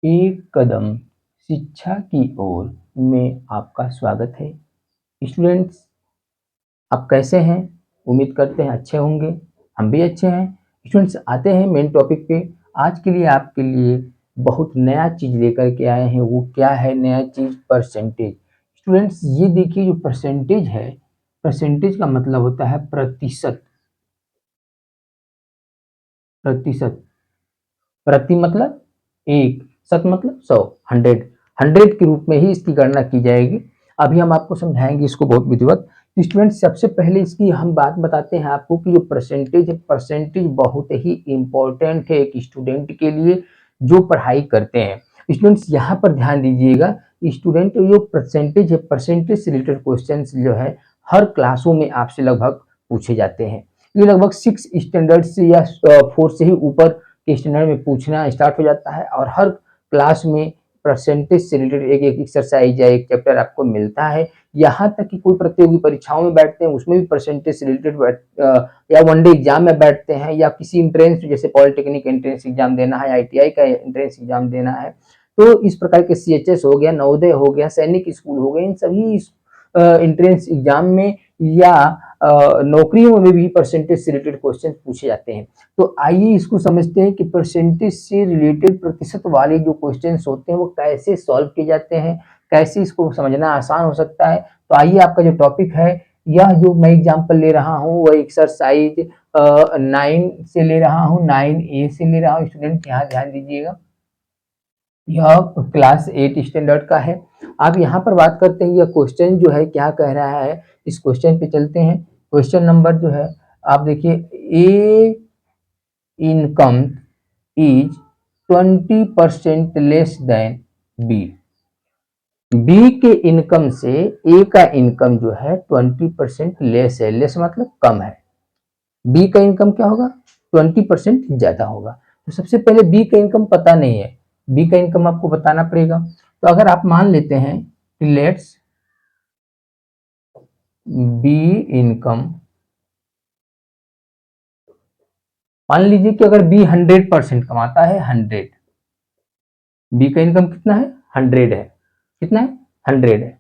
एक कदम शिक्षा की ओर में आपका स्वागत है। स्टूडेंट्स, आप कैसे हैं? उम्मीद करते हैं अच्छे होंगे। हम भी अच्छे हैं। स्टूडेंट्स, आते हैं मेन टॉपिक पे। आज के लिए आपके लिए बहुत नया चीज़ लेकर के आए हैं। वो क्या है नया चीज़? परसेंटेज। स्टूडेंट्स, ये देखिए, जो परसेंटेज है, परसेंटेज का मतलब होता है प्रतिशत। प्रतिशत, प्रति मतलब एक, शत मतलब 100, 100 के रूप में ही इसकी गणना की जाएगी। अभी हम आपको समझाएंगे इसको बहुत विधिवत। स्टूडेंट, सबसे पहले इसकी हम बात बताते हैं आपको कि जो परसेंटेज है, परसेंटेज बहुत ही इंपॉर्टेंट है एक स्टूडेंट के लिए जो पढ़ाई करते हैं। स्टूडेंट्स, यहाँ पर ध्यान दीजिएगा, स्टूडेंट जो परसेंटेज है, परसेंटेज से रिलेटेड क्वेश्चन जो है हर क्लासों में आपसे लगभग पूछे जाते हैं। ये लगभग 6 स्टैंडर्ड से या 4 से ही ऊपर के स्टैंडर्ड में पूछना स्टार्ट हो जाता है और हर क्लास में परसेंटेज से रिलेटेड एक एक एक्सरसाइज या एक चैप्टर आपको मिलता है। यहाँ तक कि कोई प्रतियोगी परीक्षाओं में बैठते हैं उसमें भी परसेंटेज से रिलेटेड या वनडे एग्जाम में बैठते हैं या किसी एंट्रेंस जैसे पॉलिटेक्निक एंट्रेंस एग्जाम देना है, ITI का एंट्रेंस एग्जाम देना है, तो इस प्रकार के CHS हो गया, नवोदय हो गया, सैनिक स्कूल हो गए, इन सभी एंट्रेंस एग्जाम में या नौकरियों में भी परसेंटेज से रिलेटेड क्वेश्चन पूछे जाते हैं। तो आइए इसको समझते हैं कि परसेंटेज से रिलेटेड प्रतिशत वाले जो क्वेश्चंस होते हैं वो कैसे सॉल्व किए जाते हैं, कैसे इसको समझना आसान हो सकता है। तो आइए, आपका जो टॉपिक है, यह जो मैं एग्जांपल ले रहा हूँ वह एक्सरसाइज 9 से ले रहा हूँ, 9A से ले रहा हूँ। स्टूडेंट, यहाँ ध्यान दीजिएगा, यह क्लास 8 स्टैंडर्ड का है। आप यहाँ पर बात करते हैं, यह क्वेश्चन जो है क्या कह रहा है, इस क्वेश्चन पे चलते हैं। क्वेश्चन नंबर जो है आप देखिए, A income is 20% less than B. B के इनकम से ए का इनकम जो है 20% लेस है। लेस मतलब कम है। बी का इनकम क्या होगा? 20% ज्यादा होगा। तो सबसे पहले बी का इनकम पता नहीं है, बी का इनकम आपको बताना पड़ेगा। तो अगर आप मान लेते हैं कि लेट्स बी इनकम, मान लीजिए कि अगर बी 100% कमाता है, 100, बी का इनकम कितना है? 100 है। कितना है? 100 है।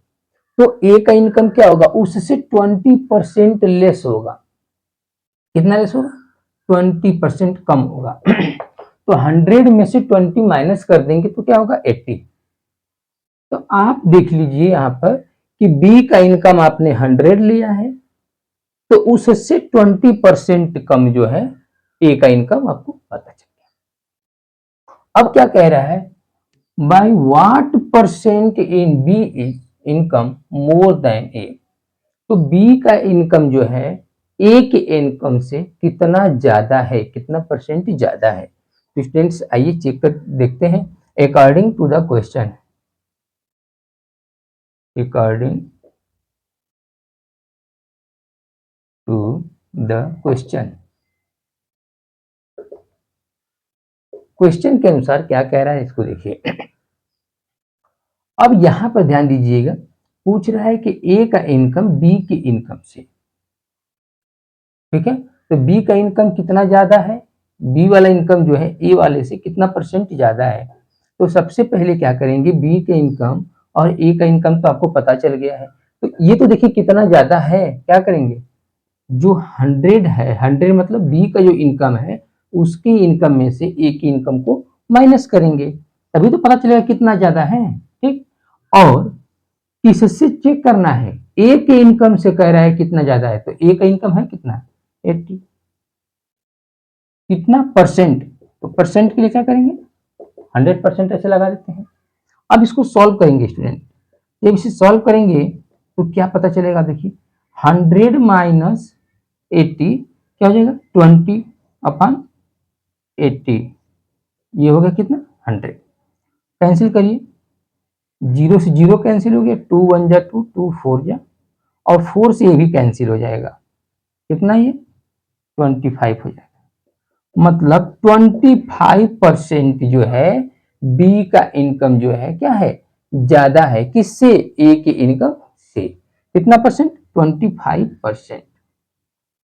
तो ए का इनकम क्या होगा? उससे 20% लेस होगा। कितना लेस होगा? 20% कम होगा। तो 100 में से 20 माइनस कर देंगे तो क्या होगा? 80। तो आप देख लीजिए यहाँ पर कि बी का इनकम आपने 100 लिया है, तो उससे 20% कम जो है ए का इनकम आपको पता चल गया। अब क्या कह रहा है? By what percent in B is income more than A. तो बी का इनकम जो है ए के इनकम से कितना ज्यादा है, कितना परसेंट ज्यादा है। तो स्टूडेंट्स, आइए चेक कर देखते हैं। According to the question, according to the question, question के अनुसार क्या कह रहा है इसको देखिए। अब यहां पर ध्यान दीजिएगा, पूछ रहा है कि ए का इनकम बी की इनकम से, ठीक है। तो बी का इनकम कितना ज्यादा है, बी वाला इनकम जो है ए वाले से कितना परसेंट ज्यादा है। तो सबसे पहले क्या करेंगे, बी के इनकम और ए का इनकम तो आपको पता चल गया है। तो ये तो देखिए कितना ज्यादा है, क्या करेंगे, जो 100 है, 100 मतलब बी का जो इनकम है उसकी इनकम में से ए की इनकम को माइनस करेंगे, तभी तो पता चलेगा कितना ज्यादा है। ठीक। और किससे चेक करना है, ए के इनकम से कह रहा है कितना ज्यादा है, तो ए का इनकम है कितना, 80। कितना परसेंट, तो परसेंट के लिए क्या करेंगे, 100% ऐसे लगा देते हैं। अब इसको सॉल्व करेंगे स्टूडेंट, जब इसे सॉल्व करेंगे तो क्या पता चलेगा, देखिए 100 माइनस 80 क्या हो जाएगा, 20/80। ये हो गया कितना, 100। कैंसिल करिए, 0 से 0 कैंसिल हो गया, 2 1 जा 2, 2 4 जा, और 4 से ये भी कैंसिल हो जाएगा। कितना, ये 25 हो जाएगा। मतलब 25% जो है बी का इनकम जो है क्या है, ज्यादा है, किससे, ए के इनकम से। कितना परसेंट, 25%।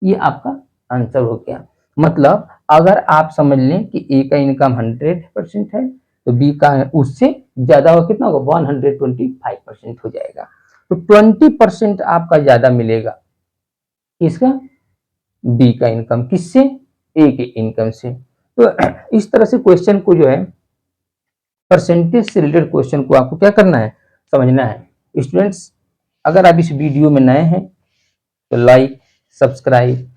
ये आपका आंसर हो गया। मतलब अगर आप समझ लें कि ए का इनकम 100% है, तो बी का उससे ज्यादा होगा, कितना होगा 125% हो जाएगा। तो 20% आपका ज्यादा मिलेगा इसका बी का इनकम, किससे, ए के इनकम से। तो इस तरह से क्वेश्चन को जो है परसेंटेज से रिलेटेड क्वेश्चन को आपको क्या करना है, समझना है। स्टूडेंट्स अगर आप इस वीडियो में नए हैं तो लाइक, सब्सक्राइब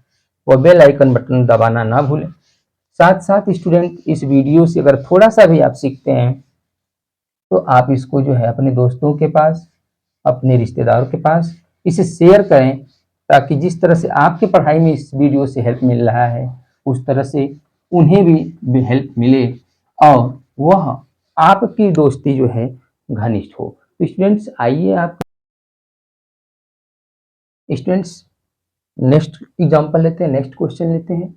और बेल आइकन बटन दबाना ना भूलें। साथ साथ स्टूडेंट इस वीडियो से अगर थोड़ा सा भी आप सीखते हैं तो आप इसको जो है अपने दोस्तों के पास, अपने रिश्तेदारों के पास इसे शेयर करें, ताकि जिस तरह से आपके पढ़ाई में इस वीडियो से हेल्प मिल रहा है उस तरह से उन्हें भी हेल्प मिले और वह आपकी दोस्ती जो है घनिष्ठ हो। तो स्टूडेंट्स आइए आप स्टूडेंट्स नेक्स्ट एग्जांपल लेते हैं, नेक्स्ट क्वेश्चन लेते हैं।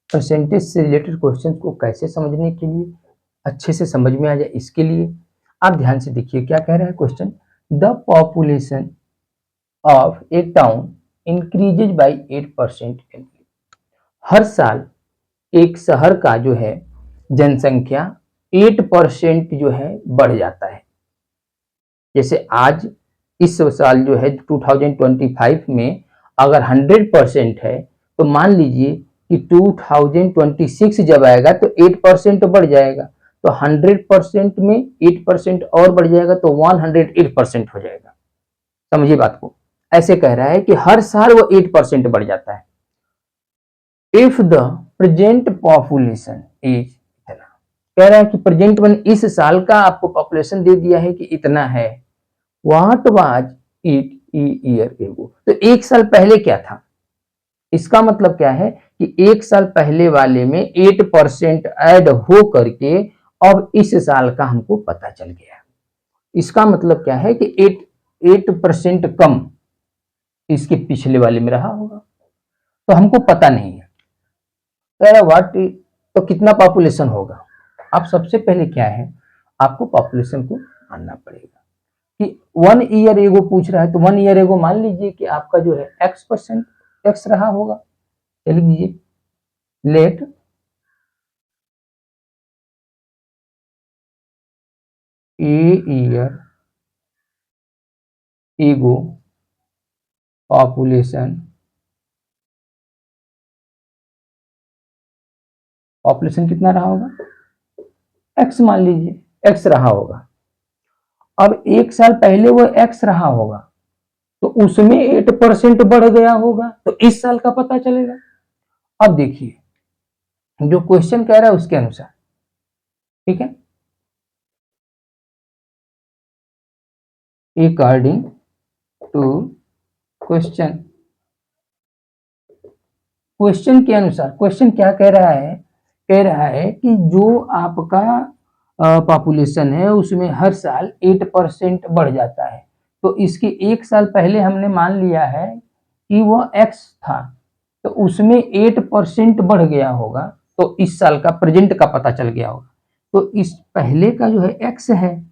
परसेंटेज से रिलेटेड क्वेश्चन को कैसे समझने के लिए, अच्छे से समझ में आ जाए इसके लिए आप ध्यान से देखिए क्या कह रहा है question. The population of a town increases by 8% annually. हर साल एक शहर का जो है जनसंख्या 8% जो है बढ़ जाता है। जैसे आज इस साल जो है 2025 में अगर 100% है तो मान लीजिए कि 2026 जब आएगा तो 8% तो बढ़ जाएगा, तो 100% में 8% और बढ़ जाएगा तो 108% हो जाएगा। समझिए बात को, ऐसे कह रहा है कि हर साल वो 8% बढ़ जाता है। If the present population is, कह रहा है कि प्रेजेंट वन इस साल का आपको पॉपुलेशन दे दिया है कि इतना है, what was it year ago, तो एक साल पहले क्या था। इसका मतलब क्या है कि एक साल पहले वाले में 8% ऐड हो करके अब इस साल का हमको पता चल गया। इसका मतलब क्या है कि 8% कम इसके पिछले वाले में रहा होगा, तो हमको पता नहीं है। कह रहा व्हाट, तो कितना पॉपुलेशन होगा। अब सबसे पहले क्या है, आपको पॉपुलेशन को मानना पड़ेगा कि 1 ईयर एगो पूछ रहा है, तो 1 ईयर एगो मान लीजिए कि आपका जो है x रहा होगा। चलिए लीजिए, let a year ago population कितना रहा होगा, x मान लीजिए x रहा होगा। अब एक साल पहले वो x रहा होगा तो उसमें 8% बढ़ गया होगा, तो इस साल का पता चलेगा। अब देखिए जो क्वेश्चन कह रहा है उसके अनुसार, ठीक है, अकॉर्डिंग टू क्वेश्चन, क्वेश्चन के अनुसार, क्वेश्चन क्या कह रहा है, कह रहा है कि जो आपका पॉपुलेशन है उसमें हर साल 8% बढ़ जाता है, तो इसके एक साल पहले हमने मान लिया है कि वो x था, तो उसमें 8% बढ़ गया होगा, तो इस साल का प्रेजेंट का पता चल गया होगा। तो इस पहले का जो है x है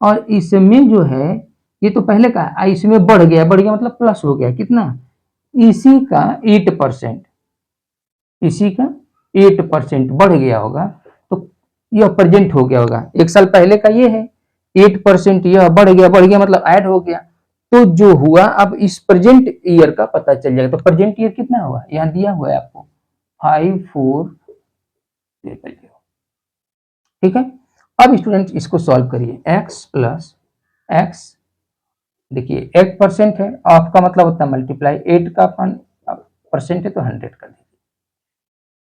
और इसमें जो है ये तो पहले का है, इसमें बढ़ गया मतलब प्लस हो गया, कितना, इसी का 8%, इसी का 8% बढ़ गया होगा, तो यह प्रेजेंट हो गया होगा। एक साल पहले का ये है 8%, यह बढ़ गया मतलब ऐड हो गया, तो जो हुआ अब इस प्रेजेंट ईयर का पता चल जाएगा। तो प्रेजेंट ईयर कितना हुआ, यहां दिया हुआ है आपको 5400, ठीक है। अब स्टूडेंट इसको सॉल्व करिए, x प्लस एक्स, देखिए 8% है, आपका मतलब उतना मल्टीप्लाई 8 का अपन परसेंट है तो 100 कर दीजिए,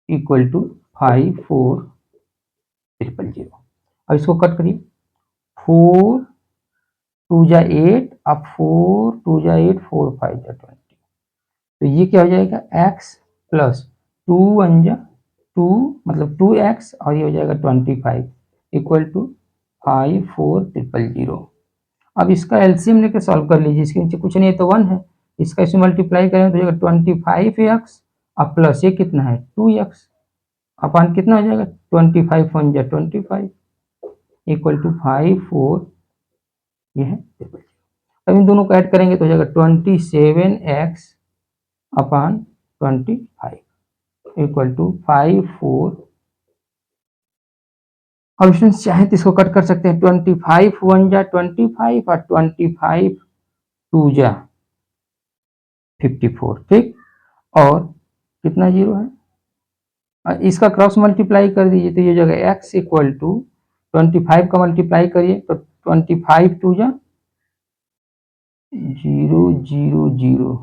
इक्वल टू 5400। अब इसको कट करिए, 4 2 जा 8, अब 4 2 जा 8, 4 5 जा 20, तो ये क्या हो जाएगा x प्लस 2 1 जा 2 मतलब 2x और ये हो जाएगा 25 इक्वल टू 54000। अब इसका एलसीएम लेके सॉल्व कर लीजिए, इसके नीचे कुछ नहीं है तो 1 है, इसका इसमें मल्टीप्लाई करें तो हो जाएगा 25x, अब प्लस ये कितना है 2x, अपन कितना हो जाएगा 25 1 जा 25 इक्वल टू 54, ये है। अब इन दोनों को ऐड करेंगे तो हो जाएगा 27x अपान 25 इक्वल टू 54 अब स्टूडेंट्स चाहे तो इसको कट कर सकते हैं, 25 वन जा 25 और 25 टू जा 54, ठीक। और कितना जीरो है, इसका क्रॉस मल्टीप्लाई कर दीजिए तो ये जगह x इक्वल टू 25 का मल्टीप्लाई करिए तो 25 टू जा 0 0 0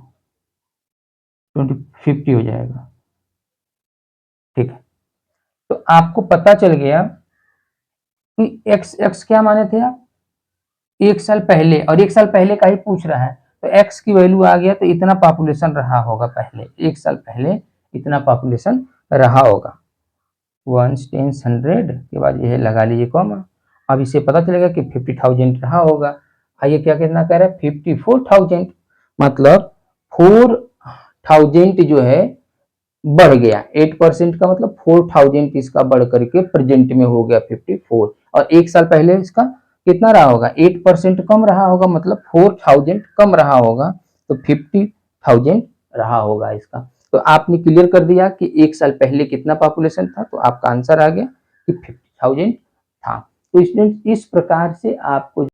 50 हो जाएगा, ठीक है। तो आपको पता चल गया कि x क्या माने थे आप, 1 साल पहले, और 1 साल पहले का ही पूछ रहा है, तो x की वैल्यू आ गया तो इतना पॉपुलेशन रहा होगा पहले, 1 साल पहले इतना पॉपुलेशन रहा होगा। 1 10 100 के बाद यह लगा लीजिए कॉमा। अब इसे पता चलेगा कि 50,000 रहा होगा। आइए क्या कितना कह रहा है, 54,000, मतलब 4,000 जो है बढ़ गया, 8% का मतलब 4,000 इसका बढ़ करके प्रेजेंट में हो गया 54, और 1 साल पहले इसका कितना रहा होगा, 8% कम रहा होगा, मतलब 4,000 कम रहा होगा, तो 50,000 रहा होगा इसका। तो आपने क्लियर कर दिया कि 1 साल पहले कितना पॉपुलेशन था, तो आपका आंसर आ गया कि 50,000 था। तो स्टूडेंट इस प्रकार से आपको